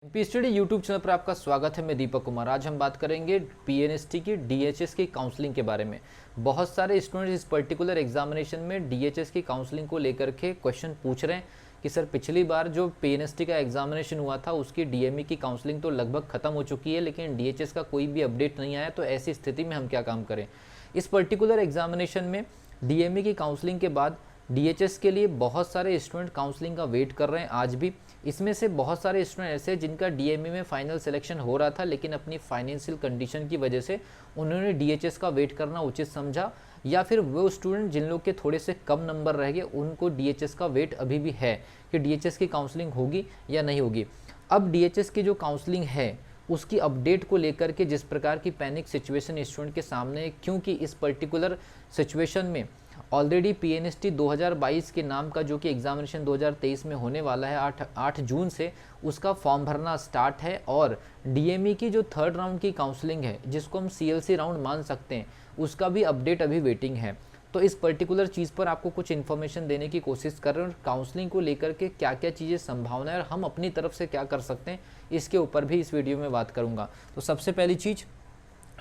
MP study YouTube channel पर आपका स्वागत है। मैं दीपक कुमार। आज हम बात करेंगे पीएनएसटी की डीएचएस की काउंसलिंग के बारे में। बहुत सारे स्टूडेंट्स इस पर्टिकुलर एग्जामिनेशन में डीएचएस की काउंसलिंग को लेकर के क्वेश्चन पूछ रहे हैं कि सर पिछली बार जो पीएनएसटी का एग्जामिनेशन हुआ था उसकी डीएमई की काउंसलिंग तो लगभग खत्म हो चुकी है, लेकिन डीएचएस का कोई भी अपडेट नहीं आया, तो ऐसी स्थिति में हम क्या काम करें। इस पर्टिकुलर एग्जामिनेशन में डीएमई की काउंसलिंग के बाद डीएचएस के लिए बहुत सारे स्टूडेंट काउंसलिंग का वेट कर रहे हैं आज भी। इसमें से बहुत सारे स्टूडेंट ऐसे जिनका डीएमई में फाइनल सिलेक्शन हो रहा था, लेकिन अपनी फाइनेंशियल कंडीशन की वजह से उन्होंने डीएचएस का वेट करना उचित समझा, या फिर वो स्टूडेंट जिन लोग के थोड़े से कम नंबर रह गए उनको डीएचएस का वेट अभी भी है कि डीएचएस की काउंसलिंग होगी या नहीं होगी। अब डीएचएस की जो काउंसलिंग है उसकी अपडेट को लेकर के जिस प्रकार की पैनिक सिचुएशन स्टूडेंट के सामने है, क्योंकि इस पर्टिकुलर सिचुएशन में ऑलरेडी पीएनएसटी 2022 के नाम का जो कि एग्जामिनेशन 2023 में होने वाला है 8 जून से, उसका फॉर्म भरना स्टार्ट है। और डीएमई की जो थर्ड राउंड की काउंसलिंग है, जिसको हम सीएलसी राउंड मान सकते हैं, उसका भी अपडेट अभी वेटिंग है। तो इस पर्टिकुलर चीज़ पर आपको कुछ इन्फॉर्मेशन देने की कोशिश कर रहे हैं, और काउंसलिंग को लेकर के क्या क्या चीज़ें संभावना है और हम अपनी तरफ से क्या कर सकते हैं, इसके ऊपर भी इस वीडियो में बात करूँगा। तो सबसे पहली चीज़,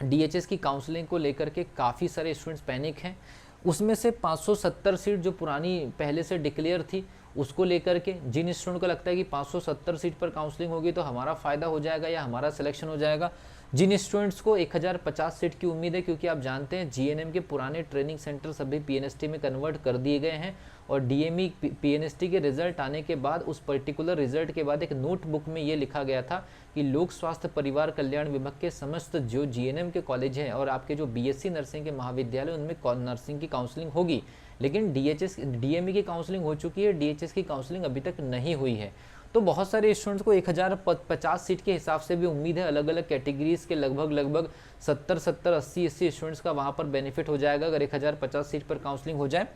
डीएचएस की काउंसलिंग को लेकर के काफ़ी सारे स्टूडेंट्स पैनिक हैं। उसमें से 570 सीट जो पुरानी पहले से डिक्लेयर थी उसको लेकर के जिन स्टूडेंट को लगता है कि 570 सीट पर काउंसलिंग होगी तो हमारा फ़ायदा हो जाएगा या हमारा सिलेक्शन हो जाएगा, जिन स्टूडेंट्स को 1050 सीट की उम्मीद है, क्योंकि आप जानते हैं जीएनएम के पुराने ट्रेनिंग सेंटर सभी पीएनएसटी में कन्वर्ट कर दिए गए हैं, और डीएमई पीएनएसटी के रिजल्ट आने के बाद उस पर्टिकुलर रिजल्ट के बाद एक नोटबुक में ये लिखा गया था कि लोक स्वास्थ्य परिवार कल्याण विभाग के समस्त जो जीएनएम के कॉलेज हैं और आपके जो बीएससी नर्सिंग के महाविद्यालय उनमें नर्सिंग की काउंसलिंग होगी, लेकिन डीएमई की काउंसलिंग हो चुकी है, डीएचएस की काउंसलिंग अभी तक नहीं हुई है। तो बहुत सारे स्टूडेंट्स को 1050 सीट के हिसाब से भी उम्मीद है। अलग अलग कैटेगरीज के लगभग 70-80 स्टूडेंट्स का वहाँ पर बेनिफिट हो जाएगा अगर 1050 सीट पर काउंसलिंग हो जाए।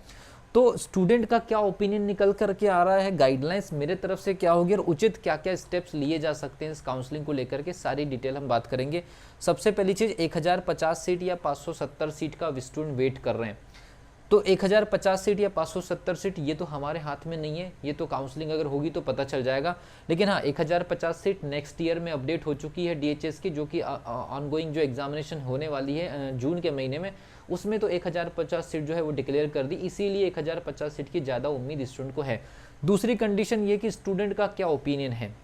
तो स्टूडेंट का क्या ओपिनियन निकल करके आ रहा है, गाइडलाइंस मेरे तरफ से क्या होगी और उचित क्या क्या स्टेप्स लिए जा सकते हैं इस काउंसलिंग को लेकर के, सारी डिटेल हम बात करेंगे। सबसे पहली चीज़, 1050 सीट या 570 सीट का स्टूडेंट वेट कर रहे हैं। तो 1050 सीट या 570 सीट ये तो हमारे हाथ में नहीं है, ये तो काउंसलिंग अगर होगी तो पता चल जाएगा। लेकिन हाँ, 1050 सीट नेक्स्ट ईयर में अपडेट हो चुकी है डीएचएस की, जो कि ऑनगोइंग जो एग्जामिनेशन होने वाली है जून के महीने में, उसमें तो 1050 सीट जो है वो डिक्लेयर कर दी, इसीलिए 1050 सीट की ज़्यादा उम्मीद स्टूडेंट को है। दूसरी कंडीशन ये कि स्टूडेंट का क्या ओपिनियन है।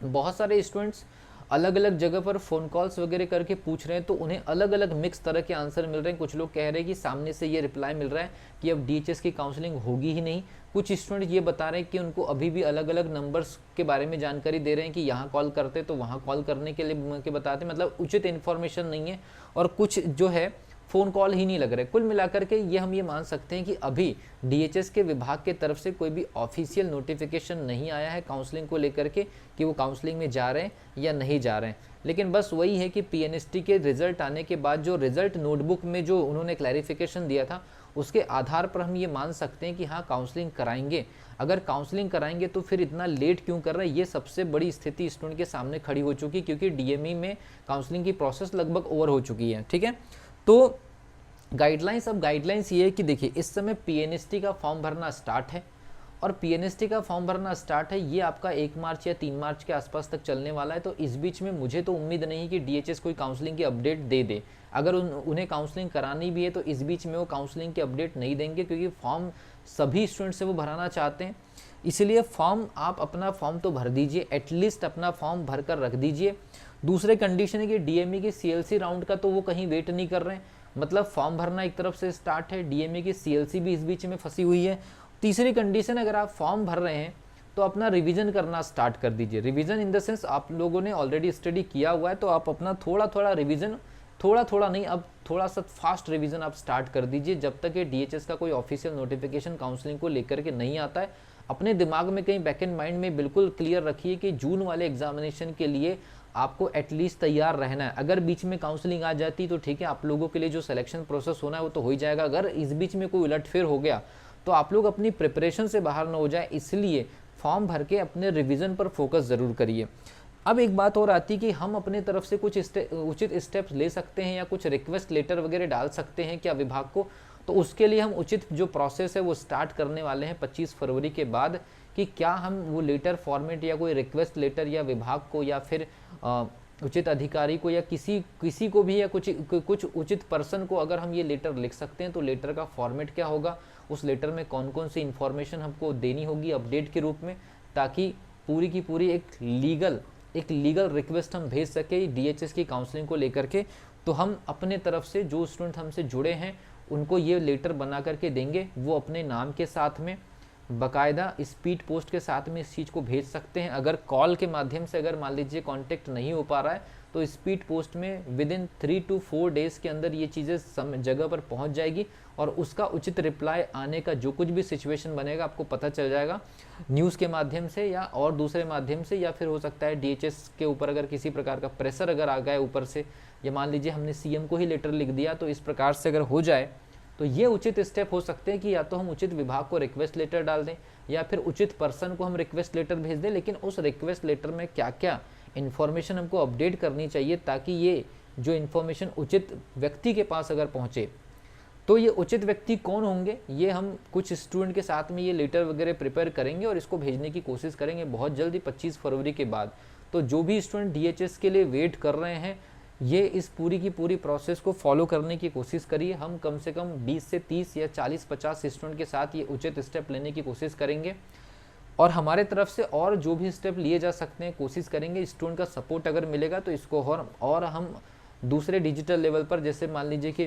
बहुत सारे स्टूडेंट्स अलग अलग जगह पर फ़ोन कॉल्स वगैरह करके पूछ रहे हैं, तो उन्हें अलग अलग मिक्स तरह के आंसर मिल रहे हैं। कुछ लोग कह रहे हैं कि सामने से ये रिप्लाई मिल रहा है कि अब डीएचएस की काउंसलिंग होगी ही नहीं। कुछ स्टूडेंट ये बता रहे हैं कि उनको अभी भी अलग अलग नंबर्स के बारे में जानकारी दे रहे हैं कि यहाँ कॉल करते तो वहाँ कॉल करने के लिए के बताते, मतलब उचित इन्फॉर्मेशन नहीं है। और कुछ जो है फ़ोन कॉल ही नहीं लग रहे। कुल मिलाकर के ये हम ये मान सकते हैं कि अभी डीएचएस के विभाग के तरफ से कोई भी ऑफिशियल नोटिफिकेशन नहीं आया है काउंसलिंग को लेकर के कि वो काउंसलिंग में जा रहे हैं या नहीं जा रहे हैं। लेकिन बस वही है कि पीएनएसटी के रिजल्ट आने के बाद जो रिजल्ट नोटबुक में जो उन्होंने क्लैरिफिकेशन दिया था उसके आधार पर हम ये मान सकते हैं कि हाँ काउंसलिंग कराएंगे। अगर काउंसलिंग कराएंगे तो फिर इतना लेट क्यों कर रहे हैं, ये सबसे बड़ी स्थिति स्टूडेंट के सामने खड़ी हो चुकी है, क्योंकि डीएमई में काउंसलिंग की प्रोसेस लगभग ओवर हो चुकी है। ठीक है, तो गाइडलाइंस, अब गाइडलाइंस ये है कि देखिए इस समय पीएनएसटी का फॉर्म भरना स्टार्ट है, और पीएनएसटी का फॉर्म भरना स्टार्ट है ये आपका 1 मार्च या 3 मार्च के आसपास तक चलने वाला है। तो इस बीच में मुझे तो उम्मीद नहीं कि डीएचएस कोई काउंसलिंग की अपडेट दे दे। अगर उन्हें काउंसलिंग करानी भी है तो इस बीच में वो काउंसलिंग की अपडेट नहीं देंगे, क्योंकि फॉर्म सभी स्टूडेंट से वो भराना चाहते हैं। इसलिए फॉर्म, आप अपना फॉर्म तो भर दीजिए, एटलीस्ट अपना फॉर्म भर कर रख दीजिए। दूसरे कंडीशन है कि डीएमई के सीएलसी राउंड का तो वो कहीं वेट नहीं कर रहे हैं, मतलब फॉर्म भरना एक तरफ से स्टार्ट है, डीएमई की सीएलसी भी इस बीच में फंसी हुई है। तीसरी कंडीशन, अगर आप फॉर्म भर रहे हैं तो अपना रिवीजन करना स्टार्ट कर दीजिए। रिवीजन इन द सेंस आप लोगों ने ऑलरेडी स्टडी किया हुआ है, तो आप अपना थोड़ा थोड़ा रिवीजन, थोड़ा थोड़ा नहीं, अब थोड़ा सा फास्ट रिवीजन आप स्टार्ट कर दीजिए जब तक ये डीएचएस का कोई ऑफिशियल नोटिफिकेशन काउंसलिंग को लेकर के नहीं आता है। अपने दिमाग में कहीं बैक एंड माइंड में बिल्कुल क्लियर रखिए कि जून वाले एग्जामिनेशन के लिए आपको एटलीस्ट तैयार रहना है। अगर बीच में काउंसलिंग आ जाती तो ठीक है, आप लोगों के लिए जो सिलेक्शन प्रोसेस होना है वो तो हो ही जाएगा। अगर इस बीच में कोई उलटफेर हो गया तो आप लोग अपनी प्रिपरेशन से बाहर ना हो जाए, इसलिए फॉर्म भर के अपने रिवीजन पर फोकस ज़रूर करिए। अब एक बात और आती है कि हम अपने तरफ से कुछ उचित स्टेप्स ले सकते हैं या कुछ रिक्वेस्ट लेटर वगैरह डाल सकते हैं क्या विभाग को। तो उसके लिए हम उचित जो प्रोसेस है वो स्टार्ट करने वाले हैं 25 फरवरी के बाद, कि क्या हम वो लेटर फॉर्मेट या कोई रिक्वेस्ट लेटर या विभाग को या फिर उचित अधिकारी को या किसी को भी या कुछ उचित पर्सन को अगर हम ये लेटर लिख सकते हैं तो लेटर का फॉर्मेट क्या होगा, उस लेटर में कौन कौन सी इन्फॉर्मेशन हमको देनी होगी अपडेट के रूप में, ताकि पूरी की पूरी एक लीगल रिक्वेस्ट हम भेज सके डीएचएस की काउंसलिंग को लेकर के। तो हम अपने तरफ से जो स्टूडेंट हमसे जुड़े हैं उनको ये लेटर बना करके देंगे, वो अपने नाम के साथ में बाकायदा स्पीड पोस्ट के साथ में इस चीज़ को भेज सकते हैं। अगर कॉल के माध्यम से अगर मान लीजिए कांटेक्ट नहीं हो पा रहा है तो स्पीड पोस्ट में विदिन 3 to 4 डेज़ के अंदर ये चीज़ें जगह पर पहुंच जाएगी और उसका उचित रिप्लाई आने का जो कुछ भी सिचुएशन बनेगा आपको पता चल जाएगा न्यूज़ के माध्यम से या और दूसरे माध्यम से, या फिर हो सकता है डीएचएस के ऊपर अगर किसी प्रकार का प्रेशर अगर आ गया ऊपर से, या मान लीजिए हमने सीएम को ही लेटर लिख दिया, तो इस प्रकार से अगर हो जाए तो ये उचित स्टेप हो सकते हैं कि या तो हम उचित विभाग को रिक्वेस्ट लेटर डाल दें या फिर उचित पर्सन को हम रिक्वेस्ट लेटर भेज दें, लेकिन उस रिक्वेस्ट लेटर में क्या क्या इन्फॉर्मेशन हमको अपडेट करनी चाहिए ताकि ये जो इन्फॉर्मेशन उचित व्यक्ति के पास अगर पहुँचे। तो ये उचित व्यक्ति कौन होंगे, ये हम कुछ स्टूडेंट के साथ में ये लेटर वगैरह प्रिपेयर करेंगे और इसको भेजने की कोशिश करेंगे बहुत जल्दी 25 फरवरी के बाद। तो जो भी स्टूडेंट डीएचएस के लिए वेट कर रहे हैं ये इस पूरी की पूरी प्रोसेस को फॉलो करने की कोशिश करिए। हम कम से कम 20 से 30 या 40-50 स्टूडेंट के साथ ये उचित स्टेप लेने की कोशिश करेंगे और हमारे तरफ से और जो भी स्टेप लिए जा सकते हैं कोशिश करेंगे। स्टूडेंट का सपोर्ट अगर मिलेगा तो इसको और हम दूसरे डिजिटल लेवल पर, जैसे मान लीजिए कि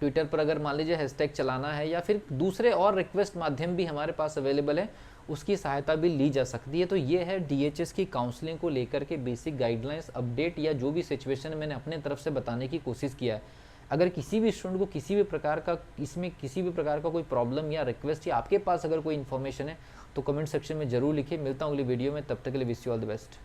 ट्विटर पर अगर मान लीजिए हैशटैग चलाना है या फिर दूसरे और रिक्वेस्ट माध्यम भी हमारे पास अवेलेबल है, उसकी सहायता भी ली जा सकती है। तो ये है डीएचएस की काउंसलिंग को लेकर के बेसिक गाइडलाइंस अपडेट या जो भी सिचुएशन मैंने अपने तरफ से बताने की कोशिश किया है। अगर किसी भी स्टूडेंट को किसी भी प्रकार का कोई प्रॉब्लम या रिक्वेस्ट या आपके पास अगर कोई इन्फॉर्मेशन है तो कमेंट सेक्शन में जरूर लिखिए। मिलता हूँ अगली वीडियो में, तब तक के लिए wish you all the best.